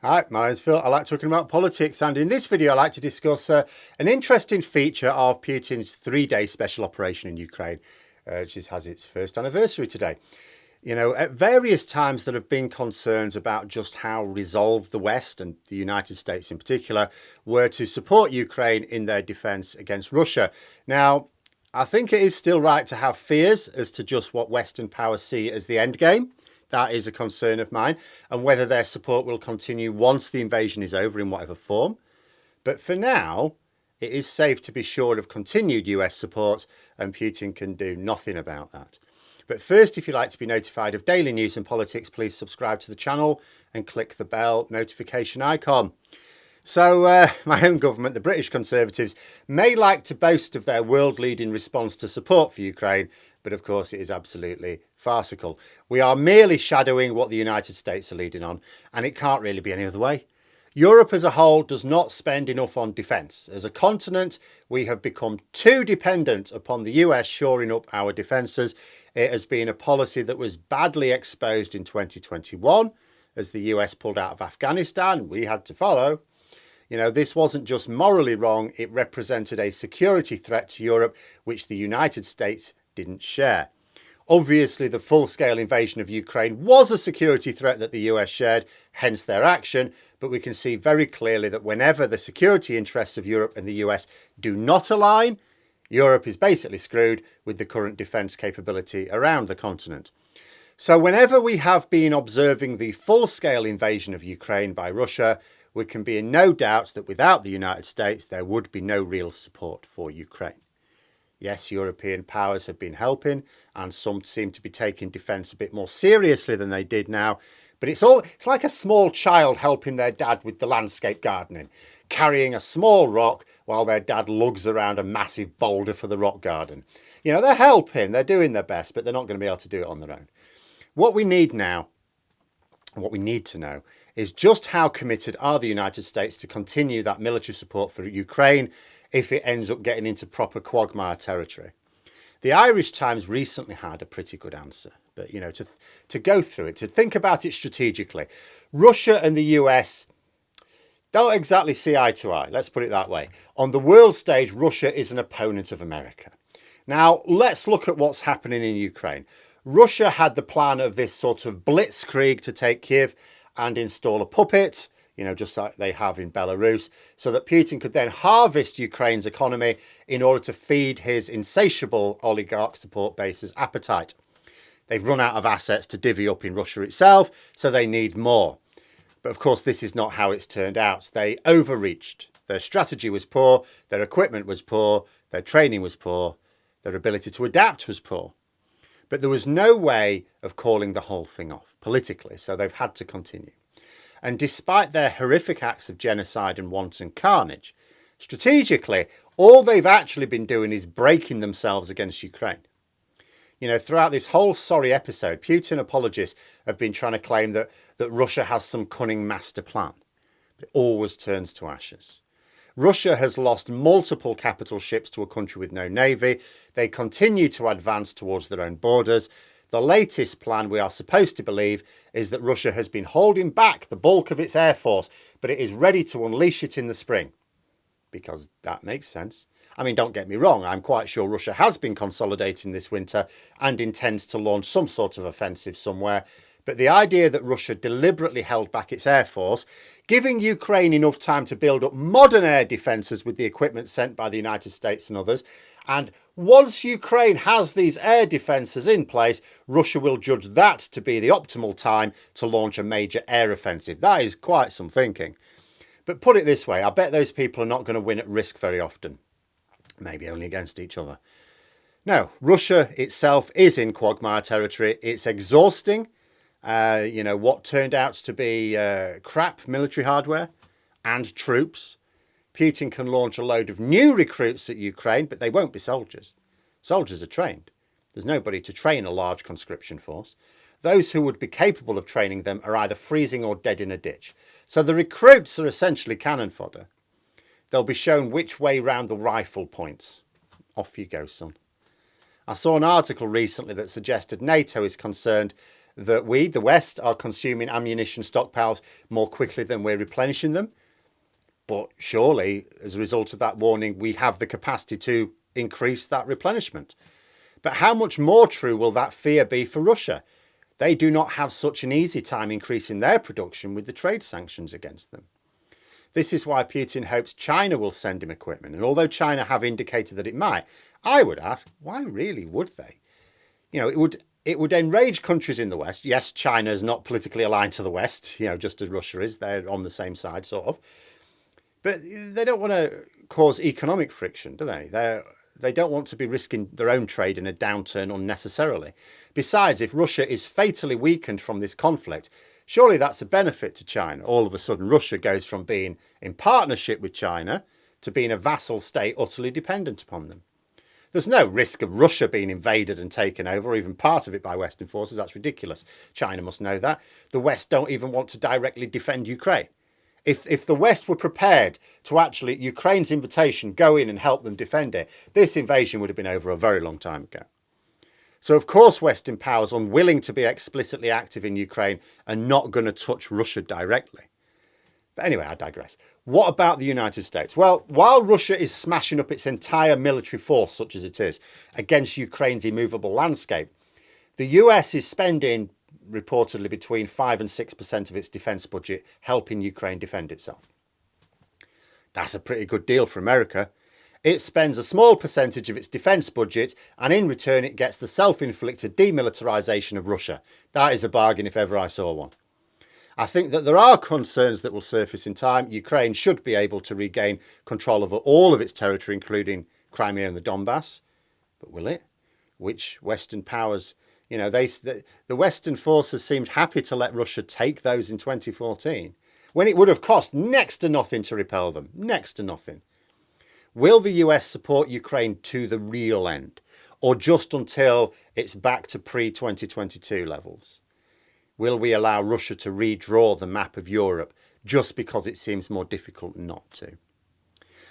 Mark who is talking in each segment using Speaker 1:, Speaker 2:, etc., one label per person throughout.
Speaker 1: Hi, my name's Phil. I like talking about politics, and in this video I like to discuss an interesting feature of Putin's three-day special operation in Ukraine, which has its first anniversary today. You know, at various times there have been concerns about just how resolved the West, and the United States in particular, were to support Ukraine in their defence against Russia. Now, I think it is still right to have fears as to just what Western powers see as the end game. That is a concern of mine, and whether their support will continue once the invasion is over in whatever form. But for now, it is safe to be sure of continued US support, and Putin can do nothing about that. But first, if you'd like to be notified of daily news and politics, please subscribe to the channel and click the bell notification icon. So, my own government, the British Conservatives, may like to boast of their world-leading response to support for Ukraine, but of course it is absolutely farcical. We are merely shadowing what the United States are leading on, and it can't really be any other way. Europe as a whole does not spend enough on defence. As a continent, we have become too dependent upon the US shoring up our defences. It has been a policy that was badly exposed in 2021 as the US pulled out of Afghanistan. We had to follow. You know, this wasn't just morally wrong, it represented a security threat to Europe, which the United States didn't share. Obviously, the full-scale invasion of Ukraine was a security threat that the US shared, hence their action, but we can see very clearly that whenever the security interests of Europe and the US do not align, Europe is basically screwed with the current defence capability around the continent. So whenever we have been observing the full-scale invasion of Ukraine by Russia, we can be in no doubt that without the United States, there would be no real support for Ukraine. Yes, European powers have been helping, and some seem to be taking defence a bit more seriously than they did now. But it's like a small child helping their dad with the landscape gardening, carrying a small rock while their dad lugs around a massive boulder for the rock garden. You know, they're helping, they're doing their best, but they're not going to be able to do it on their own. What we need now, what we need to know, is just how committed are the United States to continue that military support for Ukraine if it ends up getting into proper quagmire territory. The Irish Times recently had a pretty good answer, but you know, to go through it, to think about it strategically, Russia and the US don't exactly see eye to eye, let's put it that way. On the world stage, Russia is an opponent of America. Now, let's look at what's happening in Ukraine. Russia had the plan of this sort of blitzkrieg to take Kiev and install a puppet, you know, just like they have in Belarus, so that Putin could then harvest Ukraine's economy in order to feed his insatiable oligarch support base's appetite. They've run out of assets to divvy up in Russia itself, so they need more. But of course, this is not how it's turned out. They overreached. Their strategy was poor, their equipment was poor, their training was poor, their ability to adapt was poor. But there was no way of calling the whole thing off politically, so they've had to continue. And despite their horrific acts of genocide and wanton carnage, strategically, all they've actually been doing is breaking themselves against Ukraine. You know, throughout this whole sorry episode, Putin apologists have been trying to claim that Russia has some cunning master plan. But it always turns to ashes. Russia has lost multiple capital ships to a country with no navy. They continue to advance towards their own borders. The latest plan, we are supposed to believe, is that Russia has been holding back the bulk of its air force, but it is ready to unleash it in the spring. Because that makes sense. I mean, don't get me wrong, I'm quite sure Russia has been consolidating this winter and intends to launch some sort of offensive somewhere. But the idea that Russia deliberately held back its air force, giving Ukraine enough time to build up modern air defences with the equipment sent by the United States and others, and once Ukraine has these air defences in place, Russia will judge that to be the optimal time to launch a major air offensive. That is quite some thinking. But put it this way, I bet those people are not going to win at risk very often. Maybe only against each other. No, Russia itself is in quagmire territory. It's exhausting. You know, what turned out to be crap military hardware and troops. Putin can launch a load of new recruits at Ukraine, but they won't be soldiers. Soldiers are trained. There's nobody to train a large conscription force. Those who would be capable of training them are either freezing or dead in a ditch. So the recruits are essentially cannon fodder. They'll be shown which way round the rifle points. Off you go, son. I saw an article recently that suggested NATO is concerned that we, the West, are consuming ammunition stockpiles more quickly than we're replenishing them. But surely, as a result of that warning, we have the capacity to increase that replenishment. But how much more true will that fear be for Russia? They do not have such an easy time increasing their production with the trade sanctions against them. This is why Putin hopes China will send him equipment. And although China have indicated that it might, I would ask, why really would they? You know, it would enrage countries in the West. Yes, China is not politically aligned to the West, you know, just as Russia is. They're on the same side, sort of. But they don't want to cause economic friction, do they? They don't want to be risking their own trade in a downturn unnecessarily. Besides, if Russia is fatally weakened from this conflict, surely that's a benefit to China. All of a sudden, Russia goes from being in partnership with China to being a vassal state utterly dependent upon them. There's no risk of Russia being invaded and taken over, or even part of it, by Western forces. That's ridiculous. China must know that. The West don't even want to directly defend Ukraine. If the West were prepared to actually, at Ukraine's invitation, go in and help them defend it, this invasion would have been over a very long time ago. So, of course, Western powers, unwilling to be explicitly active in Ukraine, are not going to touch Russia directly. But anyway, I digress. What about the United States? Well, while Russia is smashing up its entire military force, such as it is, against Ukraine's immovable landscape, the US is spending reportedly between 5 and 6% of its defence budget helping Ukraine defend itself. That's a pretty good deal for America. It spends a small percentage of its defence budget, and in return it gets the self-inflicted demilitarisation of Russia. That is a bargain if ever I saw one. I think that there are concerns that will surface in time. Ukraine should be able to regain control over all of its territory, including Crimea and the Donbass. But will it? Which Western powers... You know, the Western forces seemed happy to let Russia take those in 2014, when it would have cost next to nothing to repel them. Next to nothing. Will the US support Ukraine to the real end, or just until it's back to pre-2022 levels? Will we allow Russia to redraw the map of Europe just because it seems more difficult not to?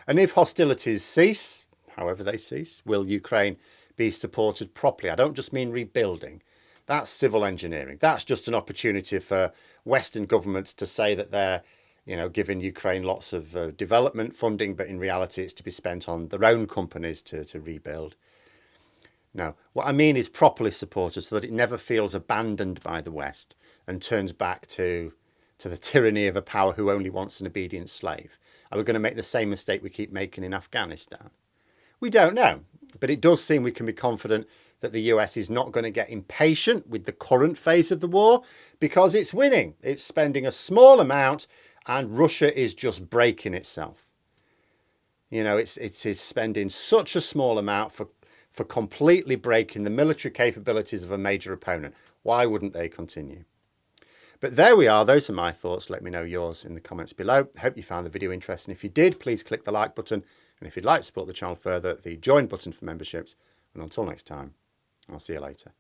Speaker 1: And if hostilities cease, however they cease, will Ukraine be supported properly? I don't just mean rebuilding. That's civil engineering. That's just an opportunity for Western governments to say that they're, you know, giving Ukraine lots of development funding, but in reality it's to be spent on their own companies to rebuild. No, what I mean is properly supported so that it never feels abandoned by the West and turns back to the tyranny of a power who only wants an obedient slave. Are we going to make the same mistake we keep making in Afghanistan? We don't know. But it does seem we can be confident that the US is not going to get impatient with the current phase of the war because it's winning. It's spending a small amount and Russia is just breaking itself. You know, it is spending such a small amount for completely breaking the military capabilities of a major opponent. Why wouldn't they continue? But there we are. Those are my thoughts. Let me know yours in the comments below. I hope you found the video interesting. If you did, please click the like button. And if you'd like to support the channel further, the join button for memberships. And until next time, I'll see you later.